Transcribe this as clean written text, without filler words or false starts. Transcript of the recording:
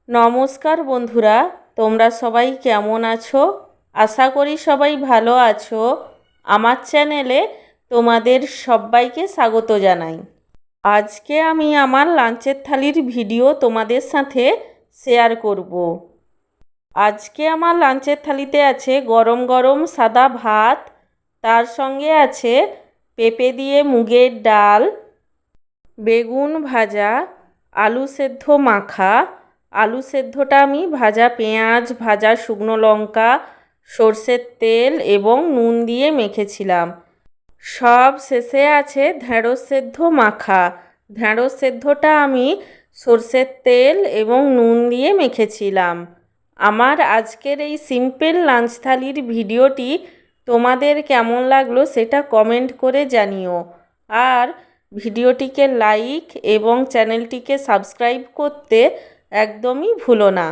নমস্কার বন্ধুরা, তোমরা সবাই কেমন আছো? আশা করি সবাই ভালো আছো। আমার চ্যানেলে তোমাদের সবাইকে স্বাগত জানাই। আজকে আমি আমার লাঞ্চের থালির ভিডিও তোমাদের সাথে শেয়ার করব। আজকে আমার লাঞ্চের থালিতে আছে গরম গরম সাদা ভাত, তার সঙ্গে আছে পেঁপে দিয়ে মুগের ডাল, বেগুন ভাজা, আলু সেদ্ধ মাখা। আলু সেদ্ধটা আমি ভাজা পেঁয়াজ, ভাজা শুকনো লঙ্কা, সর্ষের তেল এবং নুন দিয়ে মেখেছিলাম। সব শেষে আছে ঢ্যাঁড়স সেদ্ধ মাখা। ঢ্যাঁড়স সেদ্ধটা আমি সর্ষের তেল এবং নুন দিয়ে মেখেছিলাম। আমার আজকের এই সিম্পল লাঞ্চ থালির ভিডিওটি তোমাদের কেমন লাগলো সেটা কমেন্ট করে জানিও। আর ভিডিওটিকে লাইক এবং চ্যানেলটিকে সাবস্ক্রাইব করতে একদমই ভুলো না।